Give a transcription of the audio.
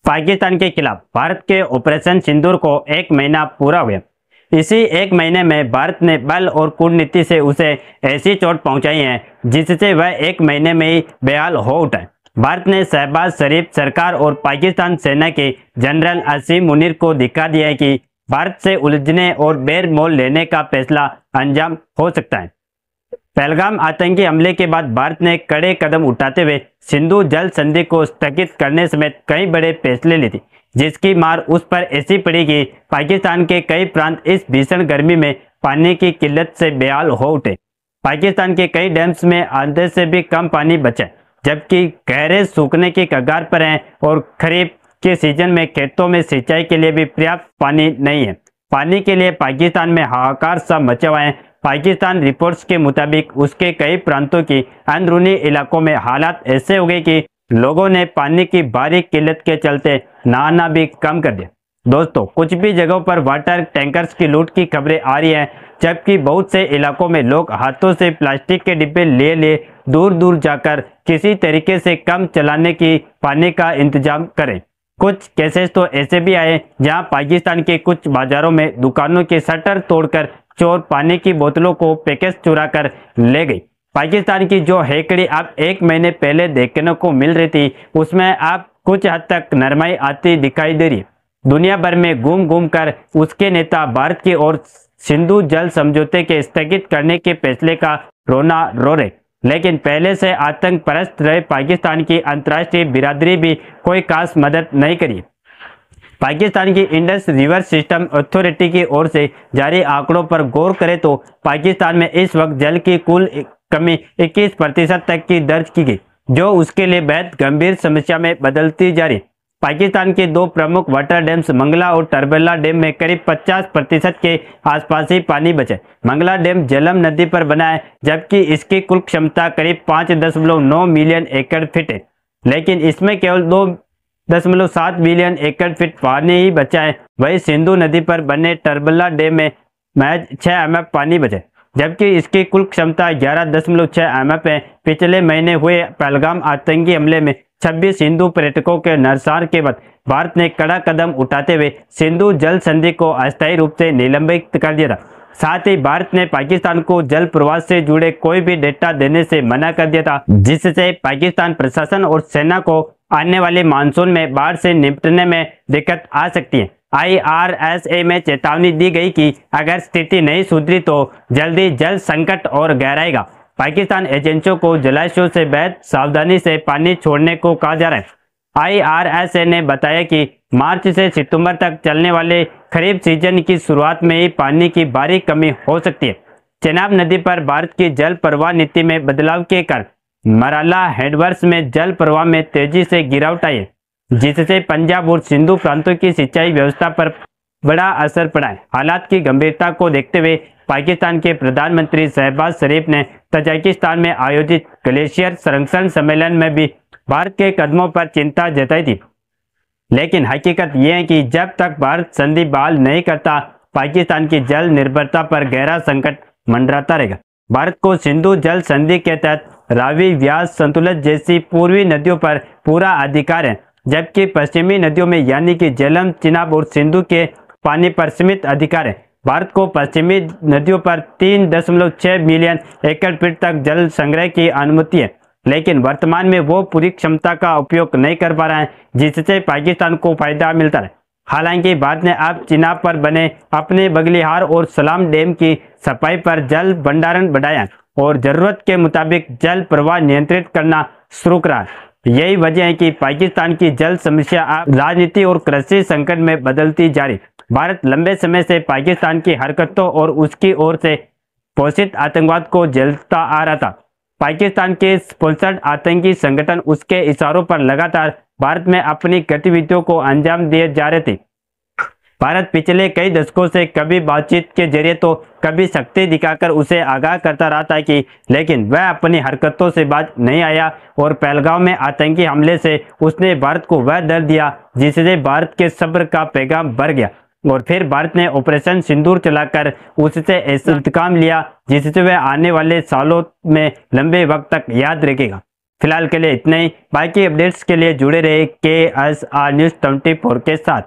पाकिस्तान के खिलाफ भारत के ऑपरेशन सिंदूर को 1 महीना पूरा हुआ। इसी 1 महीने में भारत ने बल और कूटनीति से उसे ऐसी चोट पहुंचाई है जिससे वह 1 महीने में ही बेहाल हो उठा है। भारत ने शहबाज शरीफ सरकार और पाकिस्तान सेना के जनरल असीम मुनीर को दिखा दिया है कि भारत से उलझने और बेर मोल लेने का फैसला अंजाम हो सकता है। पहलगाम आतंकी हमले के बाद भारत ने कड़े कदम उठाते हुए सिंधु जल संधि को स्थगित करने समेत कई बड़े फैसले लिए थे, जिसकी मार उस पर ऐसी पड़ी कि पाकिस्तान के कई प्रांत इस भीषण गर्मी में पानी की किल्लत से बेहाल हो उठे। पाकिस्तान के कई डैम्स में आधे से भी कम पानी बचा, जबकि गहरे सूखने की कगार पर हैं और खरीफ के सीजन में खेतों में सिंचाई के लिए भी पर्याप्त पानी नहीं है। पानी के लिए पाकिस्तान में हाहाकार सा मचा हुआ है। पाकिस्तान रिपोर्ट्स के मुताबिक उसके कई प्रांतों की अंदरूनी इलाकों में हालात ऐसे हो गए कि लोगों ने पानी की भारी किल्लत के चलते नहाना भी कम कर दिया। दोस्तों, कुछ भी जगहों पर वाटर टैंकर्स की लूट की खबरें आ रही हैं, जबकि बहुत से इलाकों में लोग हाथों से प्लास्टिक के डिब्बे ले दूर दूर जाकर किसी तरीके से कम चलाने की पानी का इंतजाम करें। कुछ केसेस तो ऐसे भी आए जहां पाकिस्तान के कुछ बाजारों में दुकानों के शटर तोड़कर चोर पानी की बोतलों को पैकेज चुरा कर ले गई। पाकिस्तान की जो हेकड़ी अब 1 महीने पहले देखने को मिल रही थी, उसमें अब कुछ हद तक नरमाई आती दिखाई दे रही है। दुनिया भर में घूम कर उसके नेता भारत की ओर सिंधु जल समझौते के स्थगित करने के फैसले का रोना रो रहे, लेकिन पहले से आतंक परस्त रहे पाकिस्तान की अंतर्राष्ट्रीय बिरादरी भी कोई खास मदद नहीं करी। पाकिस्तान की इंडस रिवर सिस्टम अथॉरिटी की ओर से जारी आंकड़ों पर गौर करें तो पाकिस्तान में इस वक्त जल की कुल कमी 21% तक की दर्ज की गई, जो उसके लिए बेहद गंभीर समस्या में बदलती जा रही। पाकिस्तान के 2 प्रमुख वाटर डैम्स मंगला और टरबला डैम में करीब 50% के आसपास ही पानी बचे। मंगला डैम झेलम नदी पर बना है, जबकि इसकी कुल क्षमता करीब 5.9 मिलियन एकड़ फीट है, लेकिन इसमें केवल 2.7 मिलियन एकड़ फीट पानी ही बचा है। वही सिंधु नदी पर बने टरबला डैम में महज 6 एमएफ पानी बचे, जबकि इसकी कुल क्षमता 11.6 एमएफ है। पिछले महीने हुए पहलगाम आतंकी हमले में 26 हिंदू पर्यटकों के नरसार के बाद भारत ने कड़ा कदम उठाते हुए सिंधु जल संधि को अस्थायी रूप से निलंबित कर दिया था। साथ ही भारत ने पाकिस्तान को जल प्रवाह से जुड़े कोई भी डेटा देने से मना कर दिया था, जिससे पाकिस्तान प्रशासन और सेना को आने वाले मानसून में बाढ़ से निपटने में दिक्कत आ सकती है। IRSA में चेतावनी दी गई कि अगर स्थिति नहीं सुधरी तो जल्दी जल संकट और गहराएगा। पाकिस्तान एजेंसियों को जलाशयों से बेहद सावधानी से पानी छोड़ने को कहा जा रहा है। IRSA ने बताया कि मार्च से सितंबर तक चलने वाले खरीफ सीजन की शुरुआत में ही पानी की भारी कमी हो सकती है। चेनाब नदी पर भारत की जल प्रवाह नीति में बदलाव के कारण मराला हेडवर्स में जल प्रवाह में तेजी से गिरावट आई है, जिससे पंजाब और सिंधु प्रांतों की सिंचाई व्यवस्था पर बड़ा असर पड़ा है। हालात की गंभीरता को देखते हुए पाकिस्तान के प्रधानमंत्री शहबाज शरीफ ने तजाकिस्तान में आयोजित ग्लेशियर संरक्षण सम्मेलन में भी भारत के कदमों पर चिंता जताई थी, लेकिन हकीकत यह है कि जब तक भारत संधि बहाल नहीं करता, पाकिस्तान की जल निर्भरता पर गहरा संकट मंडराता रहेगा। भारत को सिंधु जल संधि के तहत रावी, व्यास, संतुलन जैसी पूर्वी नदियों पर पूरा अधिकार है, जबकि पश्चिमी नदियों में यानी कि झेलम, चिनाब और सिंधु के पानी पर सीमित अधिकार है। भारत को पश्चिमी नदियों पर 3.6 मिलियन एकड़ फीट तक जल संग्रह की अनुमति है, लेकिन वर्तमान में वो पूरी क्षमता का उपयोग नहीं कर पा रहा है, जिससे पाकिस्तान को फायदा मिलता है। हालांकि भारत ने अब चिनाब पर बने अपने बगलिहार और सलाम डैम की सफाई पर जल भंडारण बढ़ाया और जरूरत के मुताबिक जल प्रवाह नियंत्रित करना शुरू करा। यही वजह है कि पाकिस्तान की जल समस्या अब राजनीति और कृषि संकट में बदलती जा रही। भारत लंबे समय से पाकिस्तान की हरकतों और उसकी ओर से पोषित आतंकवाद को झेलता आ रहा था। पाकिस्तान के स्पॉन्सर्ड आतंकी संगठन उसके इशारों पर लगातार भारत में अपनी गतिविधियों को अंजाम दिए जा रहे थे। भारत पिछले कई दशकों से कभी बातचीत के जरिए तो कभी शक्ति दिखाकर उसे आगाह करता रहा था कि लेकिन वह अपनी हरकतों से बाज नहीं आया और पहलगाम में आतंकी हमले से उसने भारत को वह दर्द दिया जिससे भारत के सब्र का पैगाम भर गया और फिर भारत ने ऑपरेशन सिंदूर चलाकर उससे ऐसा इंतकाम लिया जिससे वह आने वाले सालों में लंबे वक्त तक याद रखेगा। फिलहाल के लिए इतना ही। बाकी अपडेट्स के लिए जुड़े रहे KSR News 24 के साथ।